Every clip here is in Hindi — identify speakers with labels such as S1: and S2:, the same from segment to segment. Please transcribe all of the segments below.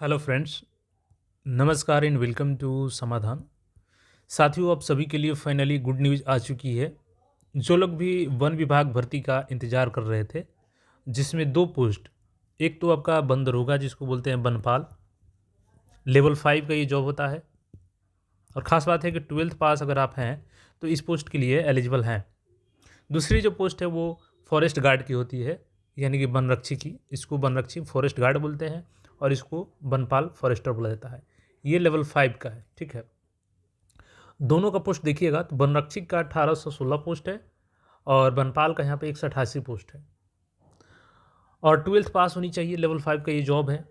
S1: हेलो फ्रेंड्स, नमस्कार एंड वेलकम टू समाधान। साथियों, आप सभी के लिए फाइनली गुड न्यूज़ आ चुकी है। जो लोग भी वन विभाग भर्ती का इंतज़ार कर रहे थे, जिसमें 2 पोस्ट, एक तो आपका वन दरोगा जिसको बोलते हैं वनपाल, लेवल 5 का ये जॉब होता है और ख़ास बात है कि 12th पास अगर आप हैं, तो इस पोस्ट के लिए एलिजिबल हैं। दूसरी जो पोस्ट है वो फॉरेस्ट गार्ड की होती है, यानी कि वनरक्षी की। इसको वनरक्षी फॉरेस्ट गार्ड बोलते हैं और इसको वनपाल फॉरेस्टर बोला जाता है। ये लेवल 5 का है, ठीक है। दोनों का पोस्ट देखिएगा तो वनरक्षक का 1816 पोस्ट है और वनपाल का यहाँ पे 188 पोस्ट है और 12th पास होनी चाहिए। लेवल 5 का ये जॉब है।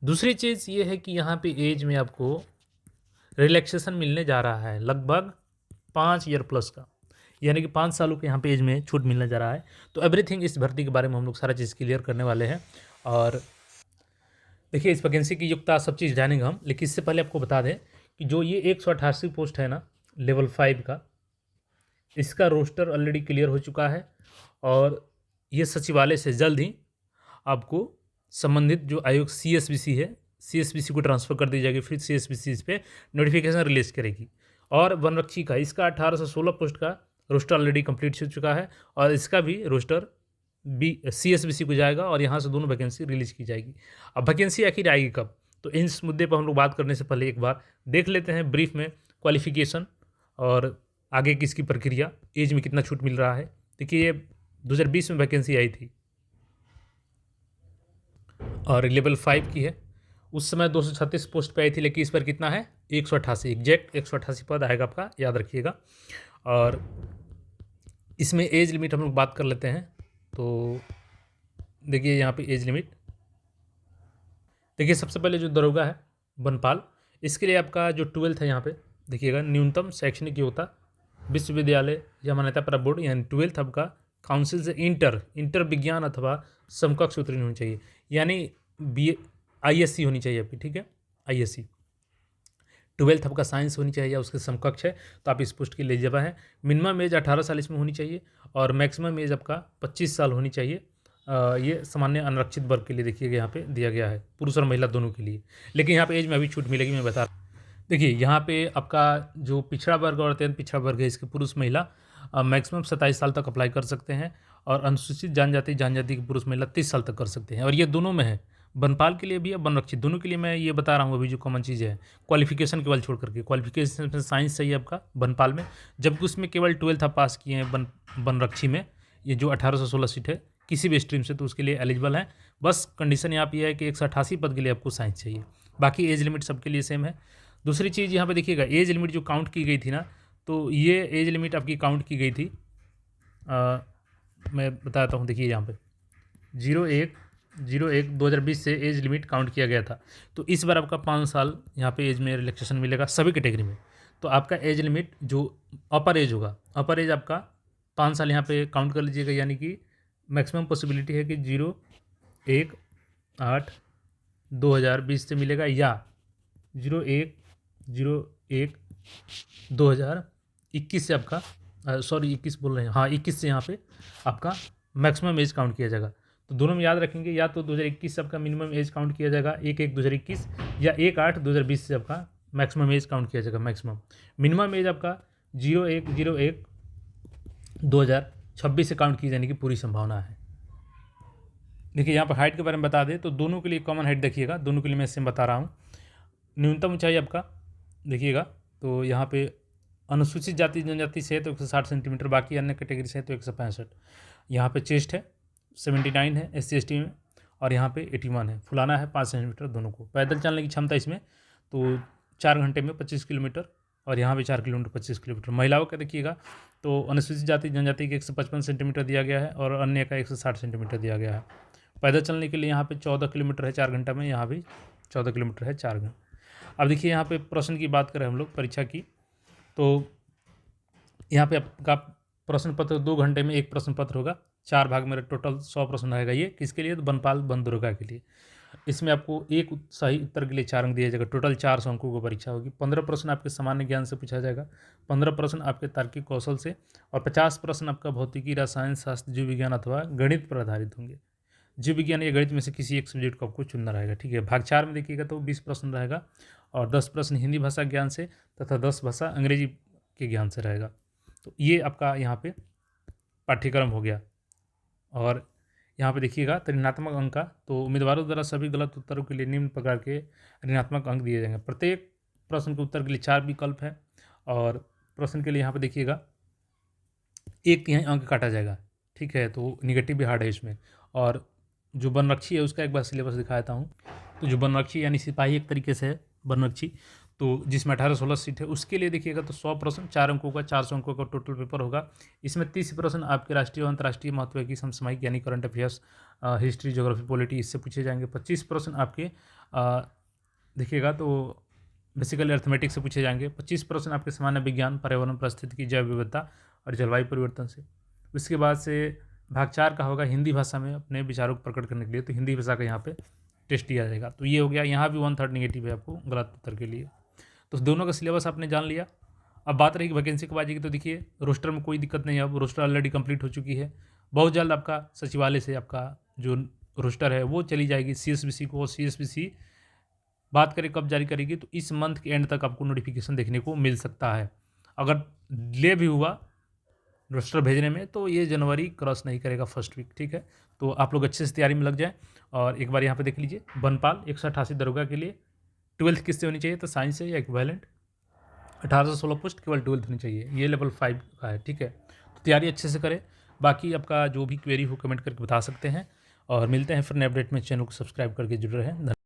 S1: दूसरी चीज़ ये है कि यहाँ पे एज में आपको रिलैक्सेशन मिलने जा रहा है, लगभग 5 ईयर प्लस का, यानी कि 5 सालों के यहाँ पे एज में छूट मिलने जा रहा है। तो एवरीथिंग इस भर्ती के बारे में हम लोग सारा चीज़ क्लियर करने वाले हैं। और देखिए, इस वैकेंसी की योग्यता सब चीज़ जानेंगे हम, लेकिन इससे पहले आपको बता दें कि जो ये 188 पोस्ट है ना लेवल 5 का, इसका रोस्टर ऑलरेडी क्लियर हो चुका है और ये सचिवालय से जल्द ही आपको संबंधित जो आयोग सीएसबीसी है, सीएसबीसी को ट्रांसफ़र कर दी जाएगी। फिर सीएसबीसी इस पे नोटिफिकेशन रिलीज़ करेगी। और वनरक्षी का इसका 1816 पोस्ट का रोस्टर ऑलरेडी कंप्लीट हो चुका है और इसका भी रोस्टर सीएसबीसी को जाएगा और यहाँ से दोनों वैकेंसी रिलीज़ की जाएगी। अब वैकेंसी आखिर आएगी कब, तो इस मुद्दे पर हम लोग बात करने से पहले एक बार देख लेते हैं ब्रीफ में क्वालिफिकेशन और आगे की इसकी प्रक्रिया, एज में कितना छूट मिल रहा है। देखिए, ये 2020 में वैकेंसी आई थी और लेवल 5 की है। उस समय 236 पोस्ट पे आई थी, लेकिन इस पर कितना है 188, एग्जैक्ट 188 पद आएगा आपका, याद रखिएगा। और इसमें एज लिमिट हम लोग बात कर लेते हैं। तो देखिए यहाँ पे एज लिमिट, देखिए सबसे पहले जो दरोगा है वनपाल, इसके लिए आपका जो 12th है यहाँ पे देखिएगा, न्यूनतम शैक्षणिक योग्यता विश्वविद्यालय या मान्यता प्राप्त बोर्ड, यानी 12th आपका काउंसिल से इंटर विज्ञान अथवा समकक्ष उत्तीर्ण होनी चाहिए, यानी बी आईएससी होनी चाहिए आपकी, ठीक है। आईएससी 12th आपका साइंस होनी चाहिए या उसके समकक्ष है, तो आप इस पोस्ट के लिए एलिजिबल हैं। मिनिमम एज 18 साल इसमें होनी चाहिए और मैक्सिमम एज आपका 25 साल होनी चाहिए। ये सामान्य अनारक्षित वर्ग के लिए देखिएगा यहाँ पे दिया गया है, पुरुष और महिला दोनों के लिए। लेकिन यहाँ पे एज में अभी छूट मिलेगी, मैं बता रहा हूँ। देखिए यहाँ पे आपका जो पिछड़ा वर्ग और अत्यंत पिछड़ा वर्ग है, इसके पुरुष महिला मैक्सिमम 27 साल तक अप्लाई कर सकते हैं और अनुसूचित जनजाति के पुरुष महिला 30 साल तक कर सकते हैं। और ये दोनों में है, वनपाल के लिए भी है, वनरक्षित दोनों के लिए। मैं ये बता रहा हूँ अभी जो कॉमन चीज़ें हैं, क्वालिफिकेशन केवल छोड़ करके। क्वालिफिकेशन में साइंस चाहिए आपका वनपाल में, जबकि उसमें केवल 12th आप पास किए हैं वनरक्षी में। ये जो 1816 सीट है किसी भी स्ट्रीम से, तो उसके लिए एलिजिबल हैं। बस कंडीशन यहाँ पे है कि 188 पद के लिए आपको साइंस चाहिए, बाकी एज लिमिट सबके लिए सेम है। दूसरी चीज़ यहाँ पे देखिएगा, एज लिमिट जो काउंट की गई थी ना, तो ये एज लिमिट आपकी काउंट की गई थी, मैं बताता हूँ। देखिए यहाँ पे 01/01/2020 से एज लिमिट काउंट किया गया था। तो इस बार आपका 5 साल यहाँ पे एज में रिलैक्सेशन मिलेगा सभी कैटेगरी में। तो आपका एज लिमिट जो अपर एज होगा, अपर एज आपका 5 साल यहाँ पे काउंट कर लीजिएगा, यानी कि मैक्सिमम पॉसिबिलिटी है कि 01/8/2020 से मिलेगा या 01/01/2021 से आपका, सॉरी 21 बोल रहे हैं, हाँ 21 से यहाँ पे आपका मैक्सिमम एज काउंट किया जाएगा। तो दोनों में याद रखेंगे, या तो 2021 से आपका मिनिमम एज काउंट किया जाएगा 1/1/2021, या 1/8/2020 से आपका मैक्सिमम एज काउंट किया जाएगा। मिनिमम एज आपका 01/01/2026 से काउंट की जाने की पूरी संभावना है। देखिए यहाँ पर हाइट के बारे में बता दें तो दोनों के लिए कॉमन हाइट देखिएगा, दोनों के लिए मैं सेम बता रहा हूँ। न्यूनतम ऊंचाई आपका देखिएगा, तो यहाँ पे अनुसूचित जाति जनजाति से है तो 160 सेंटीमीटर, बाकी अन्य कैटेगरी से है तो 165। यहाँ पे चेस्ट है 79 है SC/ST में, और यहाँ पे 81 है। फुलाना है 5 सेंटीमीटर दोनों को। पैदल चलने की क्षमता इसमें तो 4 घंटे में 25 किलोमीटर, और यहाँ भी 4 किलोमीटर 25 किलोमीटर। महिलाओं का देखिएगा तो अनुसूचित जाति जनजाति के 155 सेंटीमीटर दिया गया है और अन्य का 160 सेंटीमीटर दिया गया है। पैदल चलने के लिए यहाँ पे 14 किलोमीटर है 4 घंटा में, यहाँ भी 14 किलोमीटर है 4 घंटा। अब देखिए यहाँ पे प्रश्न की बात करें हम लोग परीक्षा की, तो यहाँ पे आपका प्रश्न पत्र 2 घंटे में एक प्रश्न पत्र होगा, 4 भाग में टोटल 100 प्रश्न रहेगा। ये किसके लिए, तो वनपाल वन दरोगा के लिए। इसमें आपको एक सही उत्तर के लिए 4 अंक दिया जाएगा। टोटल 400 अंकों की परीक्षा होगी। 15 प्रश्न आपके सामान्य ज्ञान से पूछा जाएगा, 15 प्रश्न आपके तार्किक कौशल से, और 50 प्रश्न आपका भौतिकी, रसायन शास्त्र, जीव विज्ञान अथवा गणित पर आधारित होंगे। जीव विज्ञान या गणित में से किसी एक सब्जेक्ट को आपको चुनना रहेगा। ठीक है, भाग 4 में देखिएगा तो 20 प्रश्न रहेगा और 10 प्रश्न हिंदी भाषा ज्ञान से तथा 10 भाषा अंग्रेजी के ज्ञान से रहेगा। तो ये आपका यहाँ पे पाठ्यक्रम हो गया। और यहाँ पे देखिएगा तो ऋणात्मक अंक का, तो उम्मीदवारों द्वारा सभी गलत उत्तरों के लिए निम्न प्रकार के ऋणात्मक अंक दिए जाएंगे। प्रत्येक प्रश्न के उत्तर के लिए 4 विकल्प हैं और प्रश्न के लिए यहाँ पे देखिएगा 1/3 अंक काटा जाएगा। ठीक है, तो निगेटिव भी हार्ड है इसमें। और जो वनरक्षी है उसका एक बार सिलेबस दिखा देता हूँ। तो जो वनरक्षी यानी सिपाही एक तरीके से है वनरक्षी, तो जिसमें 18-16 सीट है, उसके लिए देखिएगा तो 100 प्रश्न 4 अंकों का 400 अंकों का टोटल पेपर होगा। इसमें 30 प्रश्न आपके राष्ट्रीय और अंतर्राष्ट्रीय महत्व की समसामयिक यानी current affairs, history, geography, polity इससे पूछे जाएंगे। 25 प्रश्न आपके देखिएगा तो बेसिकली अर्थमेटिक्स से पूछे जाएंगे। 25 प्रश्न आपके सामान्य विज्ञान, पर्यावरण, परिस्थितिकी, जैव विविधता और जलवायु परिवर्तन से। उसके बाद से भाग 4 का होगा हिंदी भाषा में अपने विचारों को प्रकट करने के लिए, तो हिंदी भाषा का यहाँ पे टेस्ट दिया जाएगा। तो ये हो गया, यहाँ भी 1/3 नेगेटिव है आपको गलत उत्तर के लिए। तो दोनों का सिलेबस आपने जान लिया। अब बात रही वैकेंसी के बाजी की, तो देखिए रोस्टर में कोई दिक्कत नहीं है, अब रोस्टर ऑलरेडी कंप्लीट हो चुकी है। बहुत जल्द आपका सचिवालय से आपका जो रोस्टर है वो चली जाएगी CSBC को, और CSBC बात करें कब जारी करेगी, तो इस मंथ के एंड तक आपको नोटिफिकेशन देखने को मिल सकता है। अगर डिले भी हुआ रोस्टर भेजने में तो ये जनवरी क्रॉस नहीं करेगा फर्स्ट वीक। ठीक है, तो आप लोग अच्छे से तैयारी में लग जाएं। और एक बार यहाँ पे देख लीजिए, वनपाल 188 दरोगा के लिए 12th किससे होनी चाहिए, तो साइंस से या इक्विवेलेंट। 1816 पोस्ट केवल 12th होनी चाहिए, ये लेवल 5 का है। ठीक है, तो तैयारी अच्छे से करें। बाकी आपका जो भी क्वेरी हो कमेंट करके बता सकते हैं, और मिलते हैं फिर नए अपडेट में। चैनल को सब्सक्राइब करके जुड़े रहें।